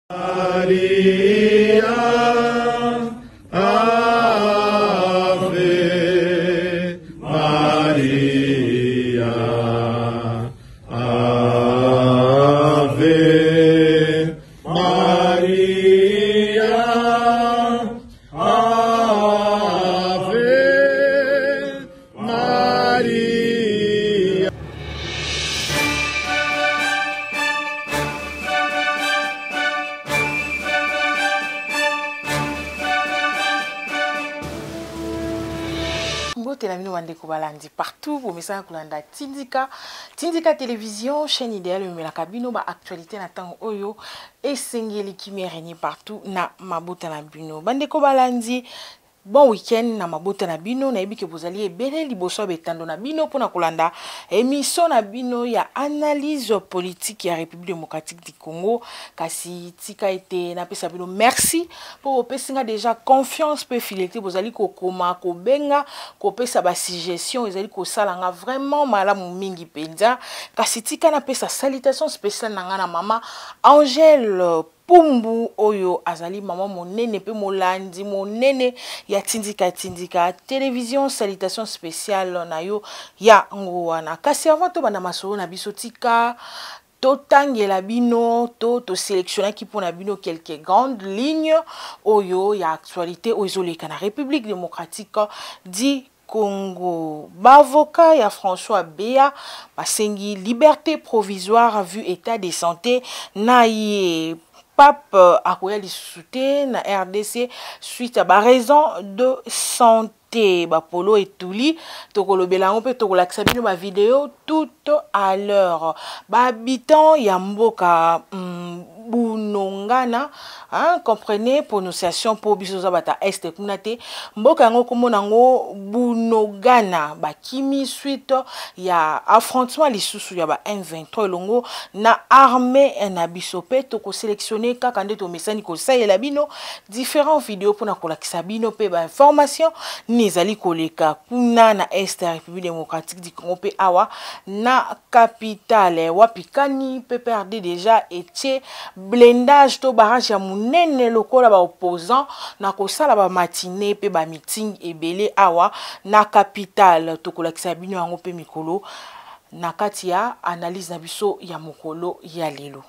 Maria, Ave Maria, Ave Maria, Ave Maria. Partout, vous message kulanda Tindika télévision, chaîne idéale, mais la cabine, ba actualité n'attend oyo et singeli qui m'est régné partout na mabota na bino. Bande ko balandi. Bon week-end na mabota na bino na yebi ke bozali ebele liboso betando na bino pona kolanda émission na bino ya analyse politique ya République démocratique du Congo kasi tika été na pesa bino merci pour opesinga déjà confiance pe fidélité bozali ko koma ko benga ko pesa ba suggestion ezali ko salanga vraiment malamu mingi penza kasi tika na pesa salutation spéciale na ngana mama Angèle Pumbu oyo azali maman monene pe molandi monene ya tindika télévision salutation spéciale na yo ya ngwana kasi avant to bana masolo na biso tika totangela bino to sélectionner qui pour na bino quelques grandes lignes oyo ya actualité ozoleka na République démocratique di Congo. Bavoka ya François Béa basengi liberté provisoire vu état de santé na ye Pape akoya lisuté na RDC suite à ba raison de santé. Ba polo etuli tokolobela ngo pe tokolakisa bino ba vidéo tout à l'heure. Ba habitant ya mboka Bunongana, hein, comprenez prononciation pour bisoza bata est kunate mboka ngo komona ngo Bunogana ba kimi suite ya affrontement lisusu ya ba M23 longo na armée na bisope to ko sélectionner kaka nde to mesani ko sayela bino différents vidéos pour na kolakisa bino pe ba information nizali koleka kuna na est République démocratique du Congo pe awa na capitale wapikani PPRD déjà etie blendage to barrage ya munene lokola ba opposant na kosala ba matinée pe ba meeting ebele awa na capitale to kolakisa bino yango pe mikolo na kati ya analyse na biso ya mokolo ya lelo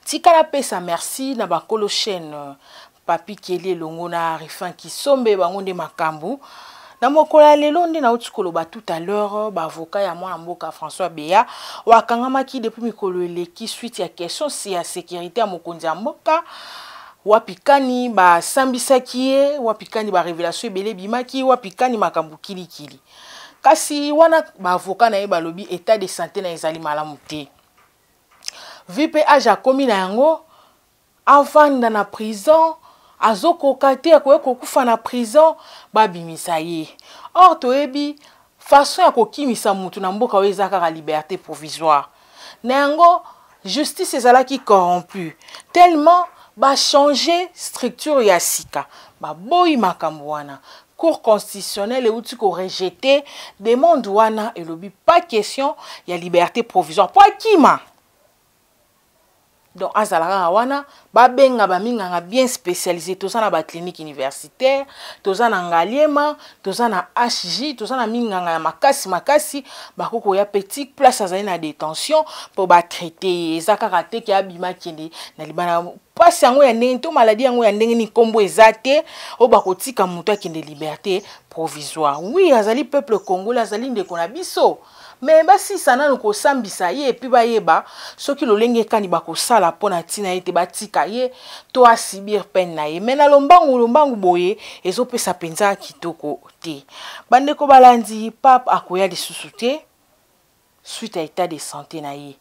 tikala pesa merci na bakolo chaîne Papi Kele longo na Rifan Kisombe bango nde makambu na mokola lelo nde na utikolo ba tout à l'heure ba avocat ya mwana mboka François Béa wakangamaki depuis mikolo eleki suite ya question si ya sécurité ya mokonzi ya mboka wapikani ba sambisaki ye wapikani ba révélation ebele bimaki wapikani makambu kilikili kasi wana ba avocat na ye balobi état de santé na ezali malamu te vipe aja komi na yango avanda na prison azoko kate akoye kokufa na prison babimisa ye or toyebi façon ya kokimisa mutu na mboka oyo eza kaka liberté provisoire na yango justice ezalaki corrompu tellement ba changer structure ya sika baboyi makambo wana Cour constitutionnelle euti ko rejeter demande wana elobi pas question ya liberté provisoire po akima. Donc azalaka wana babenga baminganga bien spécialisé toza na ba clinique universitaire toza na ngaliema toza na HJ toza na minganga ya makasi bakoko ya petite place azali na détention pour ba traiter ezaka kate ki abima kende na libana pasi yango ya ndenge to maladie yango ya ndenge ni kombo ezate o bakotika mutu akende liberté provisoire. Oui azali peuple congolais azali ndeko na biso mais basi sana no ko sambisa ye epi ba yeba soki lolenge kani bakosala pona tina ete batika ye to asibir peine na ye mena lombangu boye ezopesa penza kitoko te bandeko balandi pape akoya lisusu te suite à état de santé na ye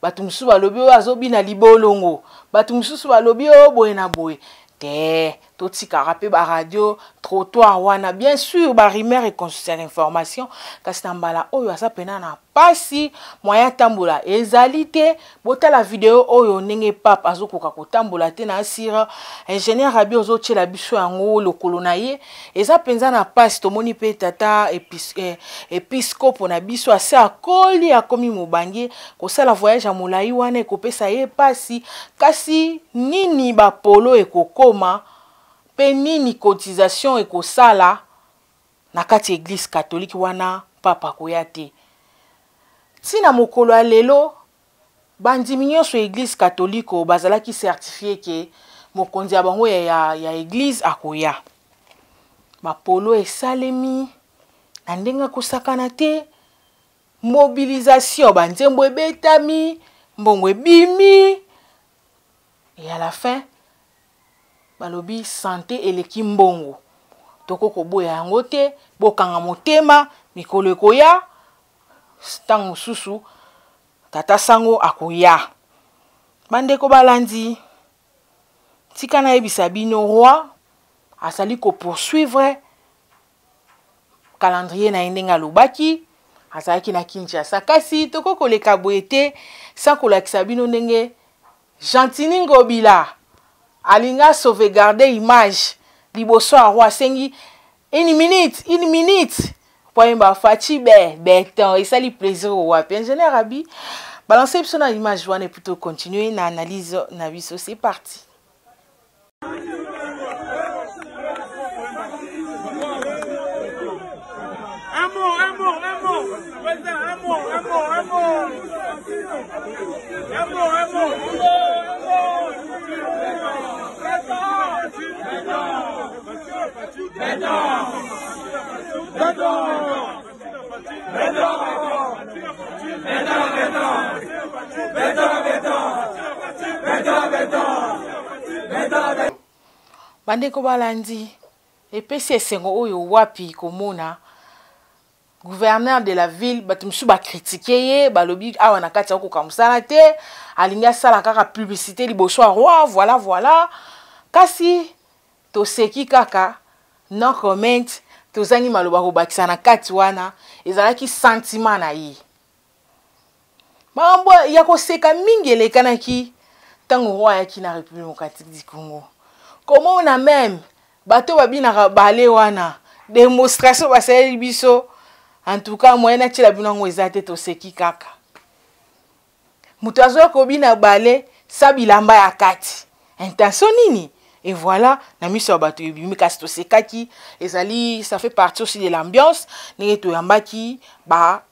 batu mususu balobi oyo azobi na libolongo batu mususu balobi oyo boye na boye te totika rapé ba radio trottoir wana bien sûr ba rumeur et consulter l'information kasi na mbala oyo asa pena na pasi moya tambola ezalité bota la vidéo oyo ndenge papa azokoka kotambola te na asira ingénieur Rabi ozotiela biso yango lokolo na ye eza penza na pasi tomoni pe tata episcope na biso ase akoli akomi mobange kosala voyage ya molai wana ekopesa ye pasi kasi nini bapolo ekokoma pe nini cotisation ekosala na kati église catholique wana papa koya te tina mokolo ya lelo bandimi nyonso église catholique bazalaki certifié ke mokonzi ya bango ya église akoya bapolo esalemi na ndenge kosakana te mobilisation banzembo ebetami mbongo ebimi et à la fin balobi santé eleki mbongo toko koboya yango te bokanga motema mikolo ekoya ntango mosusu tata sango akoya bandeko balandi tika nayebisa bino roi asali poursuivre calendrier na ye ndenge alobaki azalaki na Kinshasa kasi toko koleka boye te sans kolakisa bino ndenge Gentini Ngobila alinga sauvegarder image liboso ya roi asengi une minute poyemba fachi beton esali plaisir au wapi ingénieur Rabi balancer biso na image wana plutôt continuer na analyse na biso c'est parti. Bandeko balandi epesi esengo oyo wapi komona gouverneur de la ville batumsu ba critiquer ye balobi awa na kati akoka musala te alingi asala kaka publicité liboso ya roi voilà kasi toseki kaka no comment tozangi maloba kobakisa na kati wana ezalaki sentiment na ye mambo ya koseka mingi elekanaki ntango roi ayaki na République démocratique du Congo. Comment on a même bateau babina balé wana démonstration basali biso en tout cas moyen ati la binango ezate to seki kaka mutu azo kobina balé sabilamba ya kati intention nini et voilà na miso bateau ebimi kasi to sekaki ezali ça fait partie aussi de l'ambiance ndenge to yambaki ba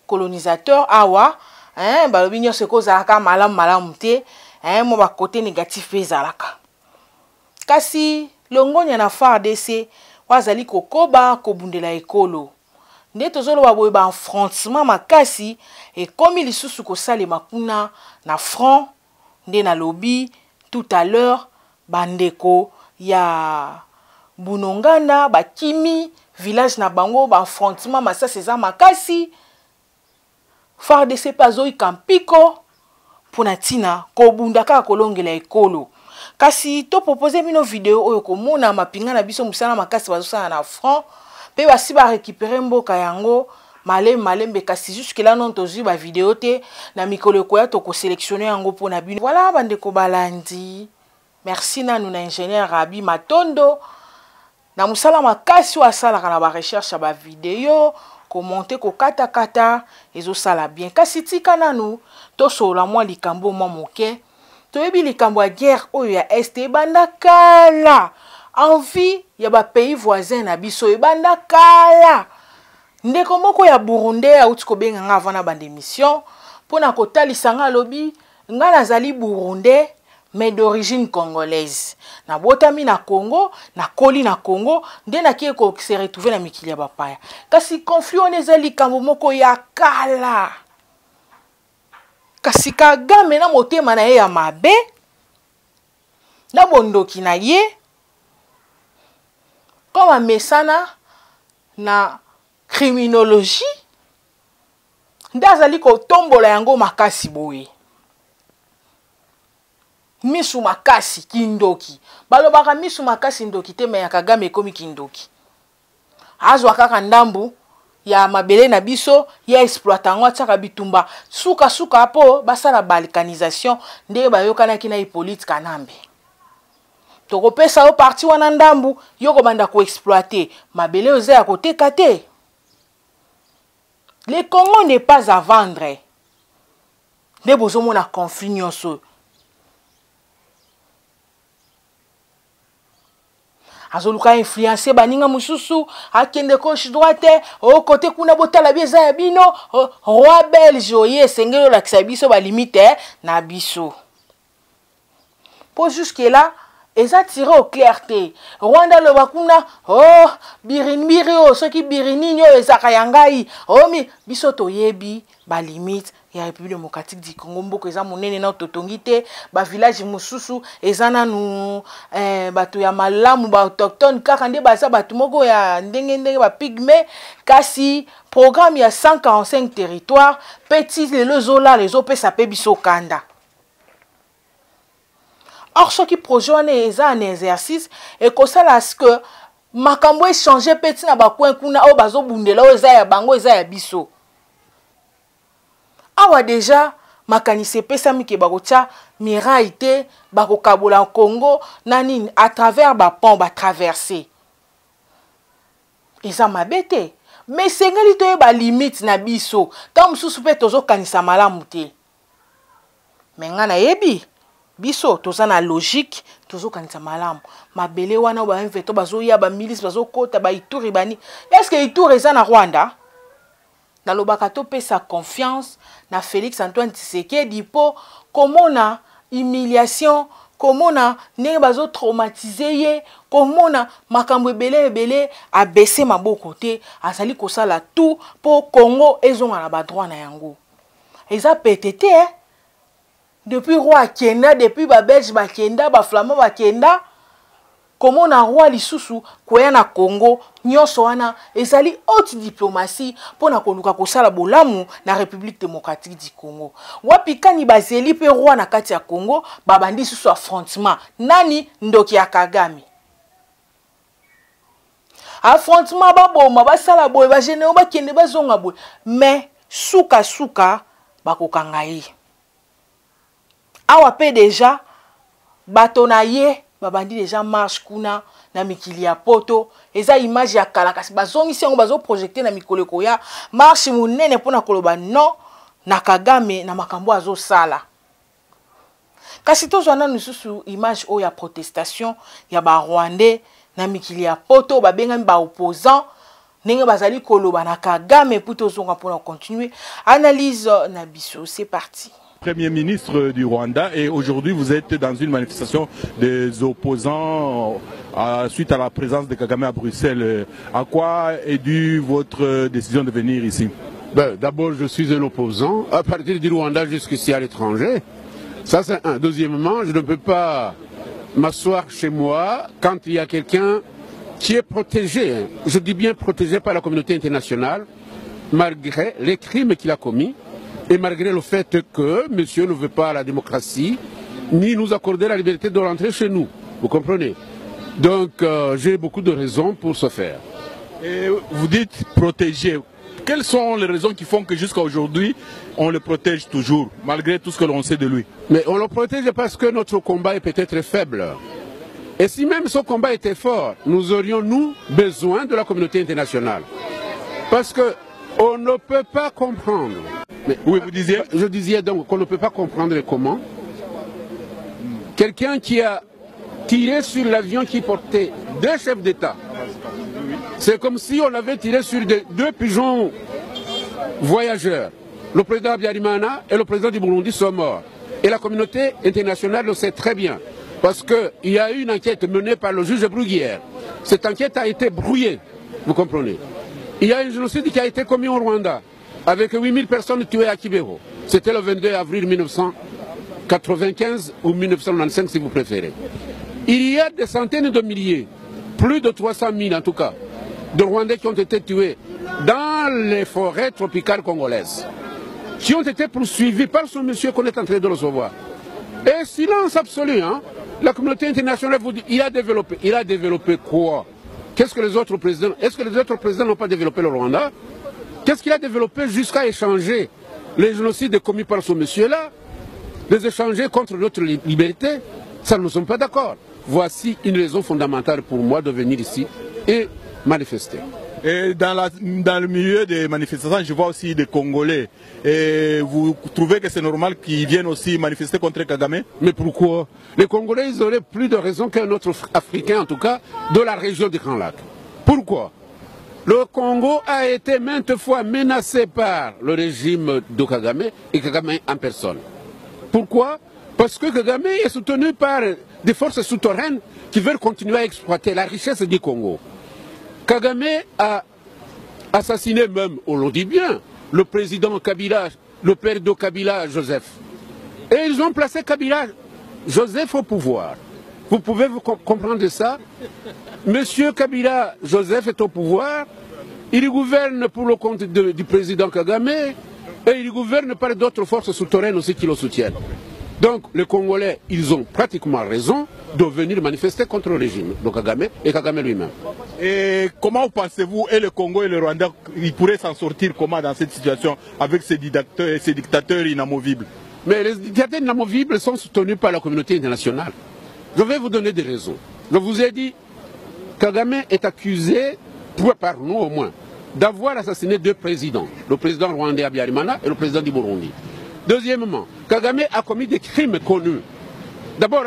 colonisateur awa balobi nyonso ekozalaka malamu te mo ba côté négatif ezalaka kasi longonya na FARDC wazali kokoba kobundela ekolo nde tozoloba boye ba affrontement makasi ekomi lisusu kosalema kuna na front nde na lobby tout à l'heure bandeko ya Bunonganda bakimi village na bango ba affrontement masasi eza makasi FARDC pazoi kampiko pona tina kobunda kaka kolongela ekolo kasi to proposer bino vidéo oyo komona mapinga na biso musala makasi bazosala na front pe basi ba récupérer mboka yango malembe kasi jusque là non tozui ba vidéo te na mikolo koya to ko sélectionner yango pona bino voilà bandeko balandi merci nanu na ingénieur Rabi Matondo na musala makasi wa sala kana ba recherche ba vidéo commenter ko kata ezo sala bien kasi tika nanu to sola mwa likambo mwa moke toyebi likambo ya guerre oyo ya este banda kala envie ya ba pays voisins na biso ebanda kala ndeko moko ya Burundi auti kobenga nga avant na bande mission pona kotalisa nga lobi nga nazali Burundi mais d'origine congolaise na botami na Congo na koli na Congo nde na kie ko se retrouver na mikili ya bapaya kasi conflit on ezali likambo moko ya kala kasi Kagame na motema na ye ya mabe na bondoki na ye koma mesana na criminologie nde azali kotombola yango makasi boye misu makasi kindoki balobaka misu makasi ndoki te me ya Kagame ekomi kindoki azwa kaka ndambu ya mabele na biso ya exploita ngo tsaka bitumba suka suka po basala balkanisation nde bayokanaki na Hippolyte Kanambe toko pesa o parti wana ndambu yoko banda ko exploiter mabele oza ya koteka te. Le Congo n'est pas à vendre. Ne bozomo na conflit nyonso. Azoluka influencer baninga mususu akende gauche droite au côté kuna botala bieza ya bino roi belge oye sengelo la kisabiso ba limite na biso. Pour jusque là eza tiré au clarté. Rwanda lo bakuna oh birinbiri o soki birininyo ezaka yangai oh mi biso toyebi ba limite ya République démocratique du Congo mboko eza monene na totongite ba village mususu eza nanu bato ya malamu ba autochtone kaka nde baza bato moko ya ndenge ba pygmée kasi programme ya 145 territoires petit lelo zola les opesa pe biso kanda. Or, ce qui projet est un exercice et que ça là que makambo échanger petit na bakwen kuna o bazo bundela o za ya bango eza ya biso. Awa déjà makanise pesa mike bakotia miraite bako kabola Congo nani à travers ba pont ba traverser. Eza mabete mais sengeli to ba limite na biso tant mususu pe tozo kanisa malamu te. Menga na yebi biso toza na logique tozo kanisa malamu mabele wana ba mveto bazo ya ba milice bazo kota ba Ituri bani est-ce que Ituri eza na Rwanda na lobaka to pesa confiance na Félix Antoine Tshisekedi po komona humiliation komona ne bazo traumatiser ye komona makambo ebele a baisser maboko te azali kosala tout po Congo ezonga na ba droit na yango eza PTT depuis roi Kenda, depuis ba belge ba Kenda, ba flamand ba Kenda, comment na roi lisusu koya na Congo, nyonso wana ezali haute diplomatie pour na konuka kosala bolamu na République démocratique du Congo. Wapi kani bazeli pe roi na kati ya Congo, babandi susu affrontement. Nani ndoki ya Kagame. Affrontement baboma basala boye ba général ba Kende bazonga boye. Mais suka bakokanga ye. Awa pe déjà bato na ye babandi déjà marche kuna na mikili ya poto eza image ya kala kasi bazongisi yango bazo projecter na mikolo koya marche munene pona koloba non na Kagame na makambo azo sala kasi tozwana nususu image o ya protestation ya ba Rwandais na mikili ya poto babengami ba opposant ndenge bazali koloba na Kagame puto zonga pona continuer analyse na biso. C'est parti. Premier ministre du Rwanda, et aujourd'hui vous êtes dans une manifestation des opposants suite à la présence de Kagame à Bruxelles. À quoi est due votre décision de venir ici? D'abord, je suis un opposant à partir du Rwanda jusqu'ici à l'étranger. Ça c'est un. Deuxièmement, je ne peux pas m'asseoir chez moi quand il y a quelqu'un qui est protégé, je dis bien protégé par la communauté internationale, malgré les crimes qu'il a commis. Et malgré le fait que monsieur ne veut pas la démocratie, ni nous accorder la liberté de rentrer chez nous. Vous comprenez? Donc j'ai beaucoup de raisons pour ce faire. Et vous dites protéger. Quelles sont les raisons qui font que jusqu'à aujourd'hui, on le protège toujours, malgré tout ce que l'on sait de lui? Mais on le protège parce que notre combat est peut-être faible. Et si même ce combat était fort, nous aurions, nous, besoin de la communauté internationale. Parce qu'on ne peut pas comprendre. Mais, oui, vous disiez? Je disais donc qu'on ne peut pas comprendre comment quelqu'un qui a tiré sur l'avion qui portait deux chefs d'État, c'est comme si on avait tiré sur deux pigeons voyageurs. Le président Habyarimana et le président du Burundi sont morts. Et la communauté internationale le sait très bien. Parce qu'il y a eu une enquête menée par le juge Bruguière. Cette enquête a été brouillée, vous comprenez. Il y a un génocide qui a été commis au Rwanda, avec 8000 personnes tuées à Kibero. C'était le 22 avril 1995 ou 1995 si vous préférez. Il y a des centaines de milliers, plus de 300 000 en tout cas, de Rwandais qui ont été tués dans les forêts tropicales congolaises, qui ont été poursuivis par ce monsieur qu'on est en train de recevoir. Et silence absolu, hein. La communauté internationale vous dit, il a développé. Il a développé quoi? Qu'est-ce que les autres présidents, est-ce que les autres présidents n'ont pas développé le Rwanda? Qu'est-ce qu'il a développé jusqu'à échanger les génocides commis par ce monsieur-là, les échanger contre notre liberté? Ça, nous ne sommes pas d'accord. Voici une raison fondamentale pour moi de venir ici et manifester. Et dans le milieu des manifestations, je vois aussi des Congolais. Et vous trouvez que c'est normal qu'ils viennent aussi manifester contre Kagame? Mais pourquoi? Les Congolais, ils auraient plus de raison qu'un autre Africain, en tout cas, de la région du Grand Lac. Pourquoi? Le Congo a été maintes fois menacé par le régime de Kagame et Kagame en personne. Pourquoi? Parce que Kagame est soutenu par des forces souterraines qui veulent continuer à exploiter la richesse du Congo. Kagame a assassiné même, on le dit bien, le président Kabila, le père de Kabila, Joseph. Et ils ont placé Kabila, Joseph au pouvoir. Vous pouvez vous comprendre ça? Monsieur Kabila, Joseph est au pouvoir, il gouverne pour le compte du président Kagame et il gouverne par d'autres forces souterraines aussi qui le soutiennent. Donc les Congolais, ils ont pratiquement raison de venir manifester contre le régime de Kagame et Kagame lui-même. Et comment pensez-vous, et le Congo et le Rwanda, ils pourraient s'en sortir comment dans cette situation avec ces dictateurs inamovibles? Mais les dictateurs inamovibles sont soutenus par la communauté internationale. Je vais vous donner des raisons. Je vous ai dit, Kagame est accusé, par nous au moins, d'avoir assassiné deux présidents, le président rwandais Habyarimana et le président du Burundi. Deuxièmement, Kagame a commis des crimes connus. D'abord,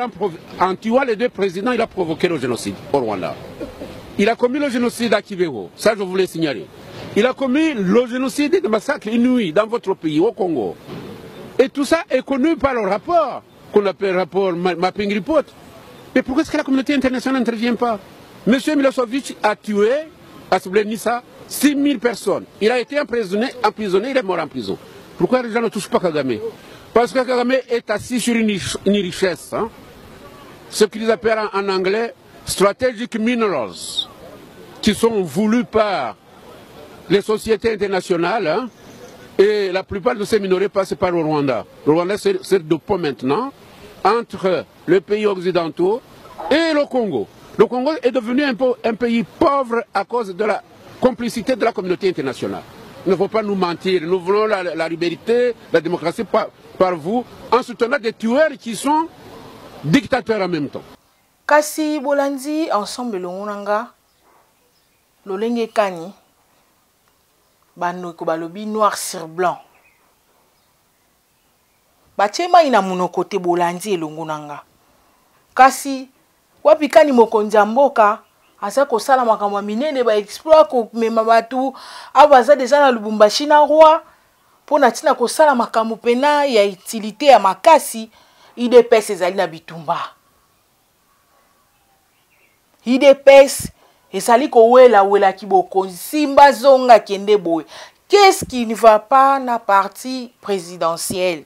en tuant les deux présidents, il a provoqué le génocide au Rwanda. Il a commis le génocide à Kibeho, ça je voulais signaler. Il a commis le génocide et le massacre inouï dans votre pays, au Congo. Et tout ça est connu par le rapport, qu'on appelle rapport Mapping Report. Mais pourquoi est-ce que la communauté internationale n'intervient pas? Monsieur Milosevic a tué, à Srebrenica, 6000 personnes. Il a été emprisonné, il est mort en prison. Pourquoi les gens ne touchent pas Kagame? Parce que Kagame est assis sur une richesse, hein? Ce qu'ils appellent en anglais strategic minerals, qui sont voulus par les sociétés internationales, hein? Et la plupart de ces minerais passent par le Rwanda. Le Rwanda sert de pont maintenant entre les pays occidentaux et le Congo. Le Congo est devenu un pays pauvre à cause de la complicité de la communauté internationale. Il ne faut pas nous mentir. Nous voulons la liberté, la démocratie par vous, en soutenant des tueurs qui sont dictateurs en même temps. Kasi Bolandi, ensemble l'onanga, l'olenge kani, banoko balobi noir sur blanc. Bachema ina munokote Bolandi elongonanga. Kasi wapikani mokonzi mboka asa kosala makambo minene ba exploit ko mema batu abaza deja na Lubumbashi na roi pona tina kosala makambo pena ya utilité ya makasi IDPS ezali na bitumba. IDPS ezali ko wela kiboko simba zonga kende boye. Qu'est-ce qui ne va pas na parti présidentielle?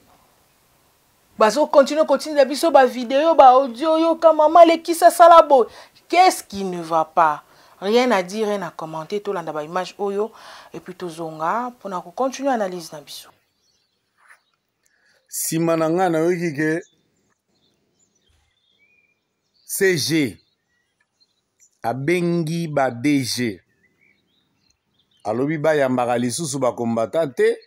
Bazo continue la biso ba vidéo ba audio yo kamama le kisa salabo. Qu'est-ce qui ne va pas? Rien à dire, rien à commenter, tout l'anda ba image oyo et puis to zonga pour na continuer analyse na biso. Simananga na yoki ke CG abengi ba DG alobi ba yambaka lisusu ba combattant te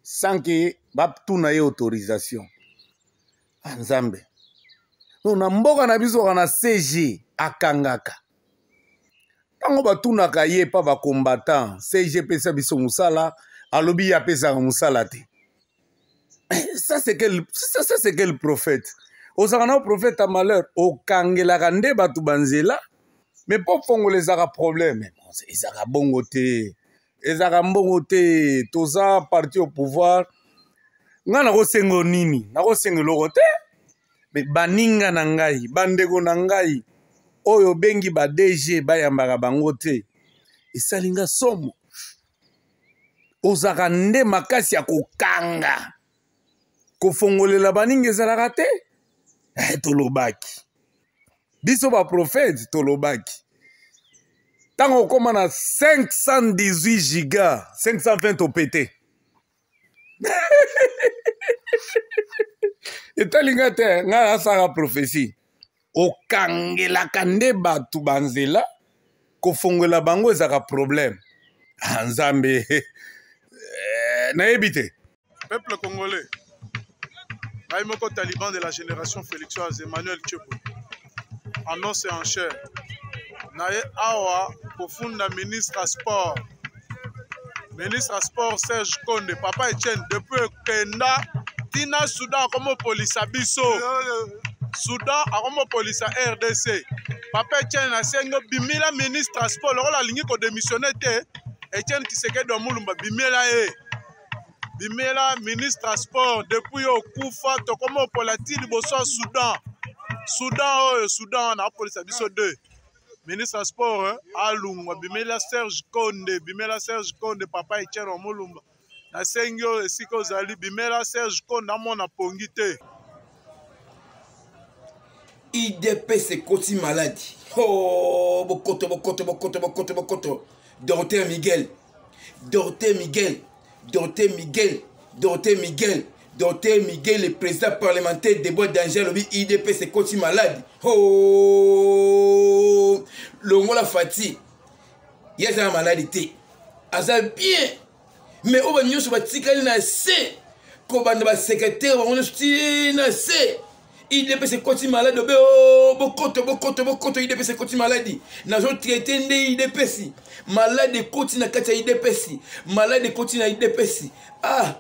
sans que ba tuna ye autorisation. Nzambe na mboka na biso kana CG akangaka tango batunaka ye pa ba combattant CG pesa biso musala alobi ya pesa musala te. Ça c'est quel prophète? Osakana prophète à malheur okangelaka nde batu banzela mais po fongola ezaka problème ezaka bongo te toza parti au pouvoir nga nakosengo nini nakosenga loko te mais baninga na ngai bandeko na ngai oyo bengi ba DG bayambaka bango te esalinga somo ozaka nde makasi ya kokanga kofongolela baninga ezalaka te tolobaki biso ba prophète tolobaki tango okoma na 518 giga 520 opete etalinga te nga asala prophétie okangelaka nde bato banzela kofongola bango ezaka problème nzambe nayebi te. Peuple congolais, Raimoko Taliban de la génération félixoise Emmanuel Tchepo, annonce en chair. Naye Awa, profunda ministre à sport. Ministre à sport Serge Konde, Papa Etienne, depuis Kenda, Tina Soudan, comme police à Bisso. Soudan, comme police à RDC. Papa Etienne, a sengo bimila ministre à sport. La ligne qu'on démissionné, Etienne Tshisekedi de Moulumba, bimila e. Bimela ministre à sport depuis au Koufa to comme pour la tili bosso Soudan. Soudan na police biso 2. Ministre à sport Alungwa Bimela Serge Konde Papa Etienne Omulumba. Na sengyo esiko zali Bimela Serge Konde amona pongité. IDP c'est Koti maladie. Oh bokoto. Dorothée Miguel, le président parlementaire des bois d'Angers, le IDP, c'est Koti malade. Oh, l'ongola fati, il y a une maladie. Aza bien, mais on va nous sur la ticane na C, qu'on va nous secrétaire, on va nous na C. IDP c'est Koti malade, oh, bokoto, IDP c'est Koti maladie. Nous avons traité de IDP si. Malade Koti na kati ya IDP si. Malade Koti na IDP si. Ah,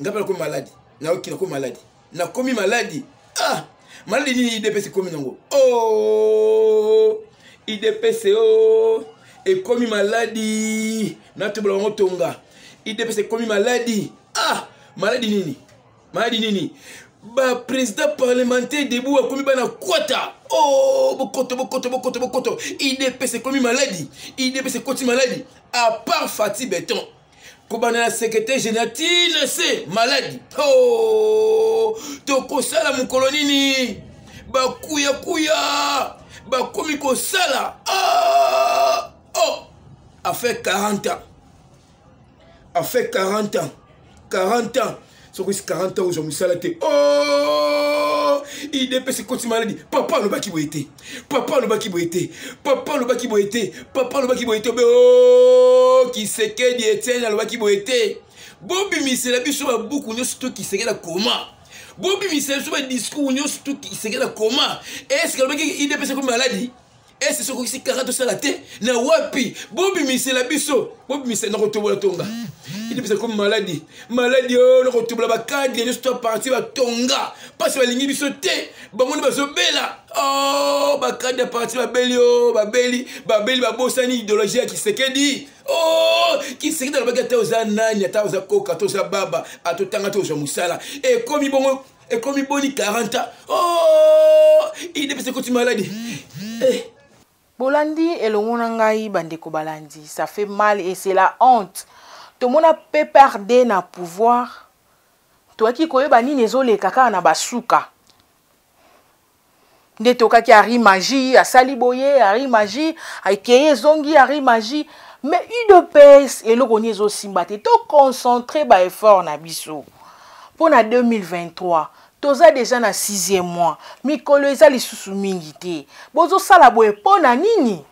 ngapa ko malade. Na oki na ko malade. Na komi malade. Ah, malade ni IDP si komi nango. Oh, IDP c'est oh, et komi malade. Na to bla ngotonga. IDP c'est komi malade. Ah, malade nini? Malade nini? Ba président parlementaire debout a commis bana quota. Oh, bokoto. IDP c'est commis maladie. IDP c'est Koti maladie. À part Fatih Béton. Kobana la secrétaire général c'est maladie. Oh, toko sala mon colonini. Ba kuya. Ba komi ko sala. Ah, oh. A fait 40 ans. 40 ans. So 40 ans aujourd'hui ça été. Oh, IDP c'est Koti maladie. Papa le baki boité. Oh, qui c'est que Etienne le baki boité. Bobi misela biso ba beaucoup ne surtout qui c'est la coma. Bobi misela so ba discours ne surtout qui c'est la coma. Est-ce que le baki IDP c'est Koti maladie? Est-ce que c'est aussi 40 ans la tête na wapi? Bobi misela biso. Bobi misela na kotobola tonga. Il est comme maladie. Oh, le retour de la cadre, il est parti à Tonga. Parce que la ligne sauté. Bamon va se bella. Oh, Bakad est parti à Belio, Babeli, Babosani, idéologie qui s'est dit. Oh, qui s'est dit dans le baguette aux ananes, à aux coca, aux baba, à tout temps, à tous moussala. Et comme il boni 40 ans. Oh, il est comme maladie. Bolandi et le Monangaï Bandeko Balandi, ça fait mal et c'est la honte. Tout le monde peut perdre na pouvoir. Toi qui connais bani nezo le kaka na basuka. Nde toka ki ari magie, a saliboye, ari magie, a keye zongi, ari magie. Mais UDPS et le nezo simbate. To concentré ba effort na biso. Pour na 2023. Toza déjà na 6e mois. Mikolo eza lisusu mingi te. Bozo sala boye po na nini?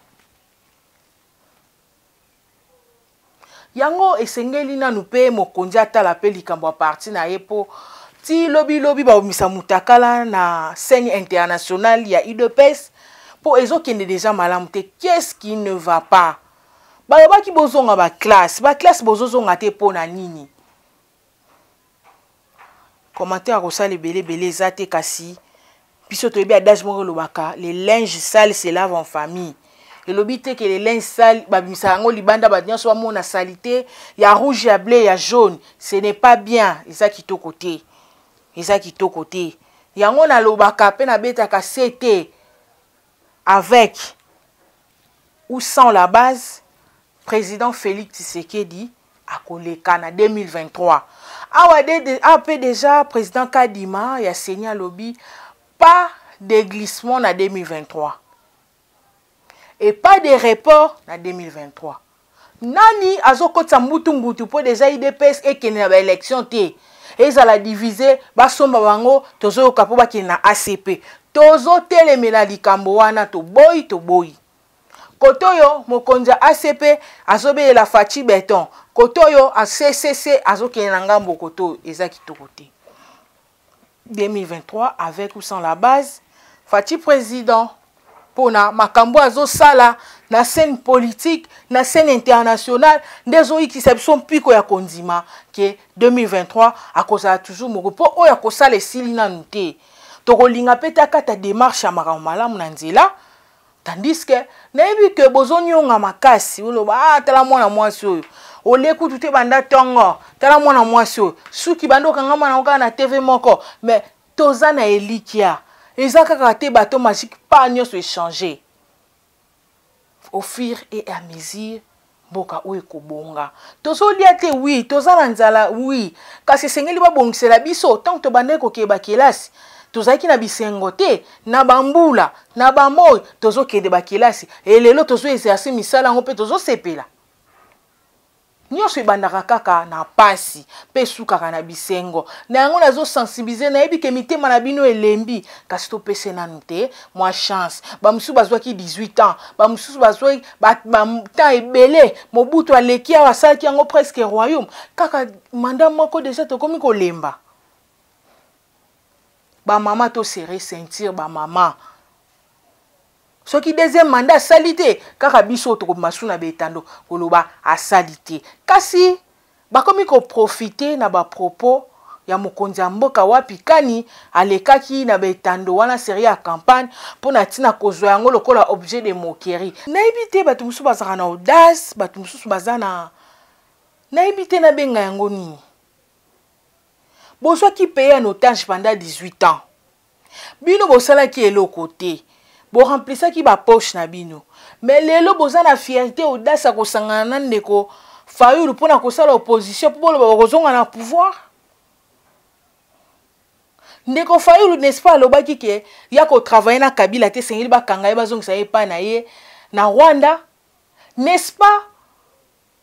Yango esengeli na nupe mokonzi atala pe likambo parti na yepo ti lobi ba omisa mutakala na scène internationale ya UDPS po ezokende déjà malamu te. Qu'est-ce qui ne va pas? Ba ki bozonga ba classe bozozonga te po na nini? Commentaire rosa le belé zate kasi biso to ebi adage moko lobaka les linges sales se lavent en famille. Et l'obité que les linges sales, babisango libanda badien soit mon salité, il y a rouge, il y a bleu, il y a jaune, ce n'est pas bien. Et ça qui to côté. Il y a un lobaka pe na beta ka CT avec ou sans la base président Félix Tshisekedi a koleka na 2023. Après déjà président Kadima il y a Seigneur Lobby pas de glissement na 2023. Et pas de report en 2023. Nani azokota mbutu pour déjà IDPS et qu'il y a élection té. ezala diviser basomba bango tozo kapo bakina ACP tozo telemela likambo wana to boy kotoyo mokonza ACP azobelela Faci Beton kotoyo a CCC azokena ngambo koto eza kitoko te 2023 avec ou sans la base Faci président pona makambo azo sala na scène politique na scène internationale ndezo ikisa biso mpiko ya kondima ke 2023 akosa toujours moko po oya kosala esili nanu te tokolinga peta kata démarche ya makambo malamu na nzela tandis que nayebi ke bozonyonga makasi oloba tala mwana mwasi oyo olekutu te banda tongo tala mwana mwasi oyo suki bando kangama na oka na TV moko mais toza na elikia eza kaka te bato magique pas nyonso échanger au fur et à mesure boka oyo kobonga tozolia te oui toza na nzala oui kasi sengeli babongisela biso tant to bande kokeba kelasi tozaki na bisengo te na bambula na bamoy tozokende bakelasi elelo tozo exercer misala ngo pe tozo sepela nyonso ebandaka kaka na pasi pe sukaka na bisengo na yango nazo sensibiliser na yebi ke mitema na bino elembi kasi topese nanu te mwa chance bamususu bazwaki 18 ans bamususu bazwaki temps ebele Mobutu aleki awa asalaki yango presque royaume kaka manda moko deja tokomi kolemba ba mama to serrer sentir ba mama soki deuxième mandat salité kaka biso to masuna betando koloba a salité kasi bakomi ko profiter na ba propos ya mokonzi ya mboka wapi kani alekaki na betando wana série ya campagne pona tina kozwa yango lokola objet de moquerie nayebi te bato mususu bazaka na audace bato mususu bazana nayebi te na benga yango nini bozwa ki paye en otage pendant 18 ans bino bosala ki eloko te bo remplissa ki ba poche na bino mais lelo boza na fierté audace ko sangana ndeko Fayulu pona ko sala opposition pour bo kozonga na pouvoir ndeko Fayulu n'est-ce pas lobaki ke ya ko travailler na Kabila te sengeli ba kanga ye bazongisa ye pa na ye na Rwanda n'est-ce pas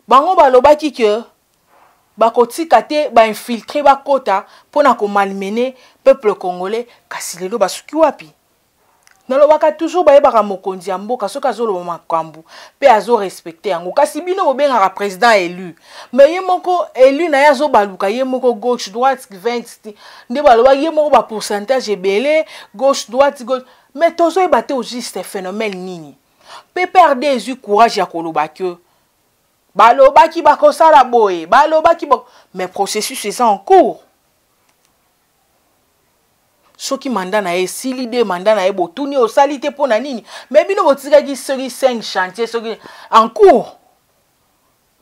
bango ba lobaki ke bakotika te ba infiltrer ba kota pona ko malmener peuple congolais kasi lelo basuki wapi nalobaka toujours ba yebaka mokonzi ya mboka soki azoloba makambo pe azo respecter yango kasi bino bobengaka président élu mais ye moko élu na ye azobaluka ye moko gauche droite 20 nde baloba ye moko ba pourcentage ebele gauche droite gauche mais tozoyeba te au juste phénomène nini pe perde ezu courage ya koloba ke balobaki bakosala boye balobaki mais processus est en cours soki mandat na ye sili de mandat na ye botuni osali te pona nini mais bino botikaki soki 5 chantiers soki en cours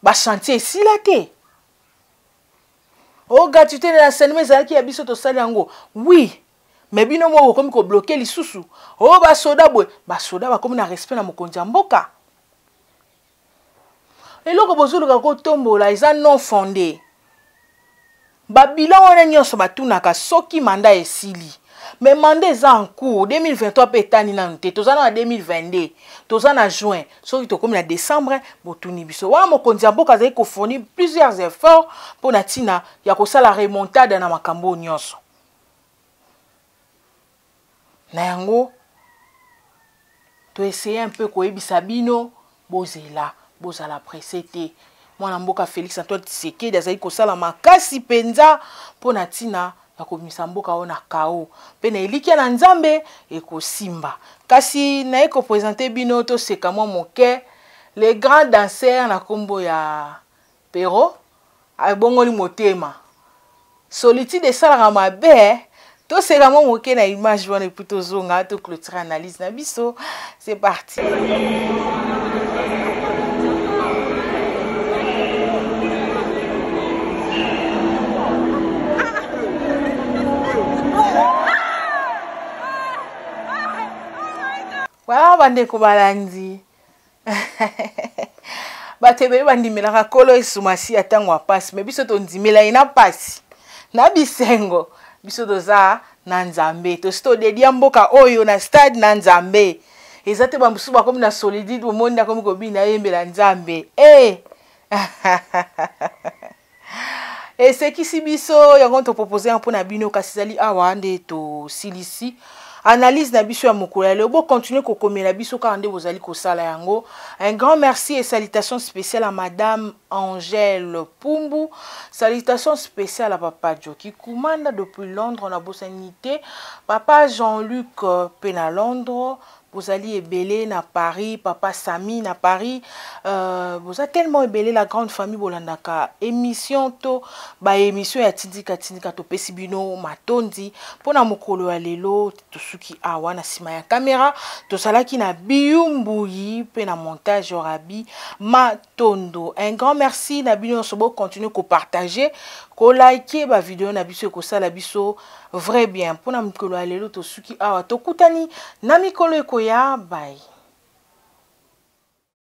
ba chantier sila te o gratuité de l'enseignement ezalaki ya biso tosali yango oui mais bino mo bokomi ko bloquer lisusu o ba soda boye ba soda bakomi na respect na mokonzi ya mboka eloko bozoluka kotombola eza non fondé babilan wana nyonso batunaka soki mandat esili mais mandat eza en cours 2023 pe etani nanu te toza na 2022 toza na juin soki tokomi na décembre botuni biso wana mokonzi ya mboka azali kofournir plusieurs efforts mpona ntina ya kosala remontada na makambo nyonso na yango toessaye un peu koyebisa bino bozela bozala pressé te mwana mboka Félix Antoine Tshisekedi azali kosala makasi penza mpona ntina ya komisa mboka ona kao pe na elikia na nzambe ekosimba kasi na eko présenter bino to seka mwa moke les grands danseurs na kombo ya Pero abongoli motema solitude esalaka mabe to seka mwa moke na image wana epuis tozonga to clôture analyse na biso c'est parti. Voilà, bandeko balandi. Batebe bandimelaka kolo esumasi atango apasi, mais biso tondimela ina pasi. Na bisengo, biso toza na nzambe. To dedia mboka oyo na stade na nzambe. Ezate bamusu bakomi na solidité omonda komi kobina yembela nzambe. Et ce qui si biso yango to proposer un peu na bino kasizali awa nde to silisi analyse na biso ya mokolo ya lelo bo continuer ko komela biso ka nde bozali ko sala yango. Un grand merci et salutations spéciales à madame Angèle Pumbu, salutations spéciales à papa Joki Kumanda depuis Londres on a bosanité, papa Jean-Luc Pena Londres. Vous allez ébélé na Paris, papa Sami na Paris. Vous avez tellement ébélé la grande famille Bolandaka. Émission to, ba émission ya tindika to pesibino matondi. Pona mokolo ya lelo, to suki awa na sima ya caméra. To salaki na biyumbuyi, pe na montage orabi matondo. Un grand merci na bino sobo continuer ko partager, ko liker ba vidéo na biso ko sala biso vrai bien. Pona mokolo ya lelo to suki awa to kutani na mikolo ya bye.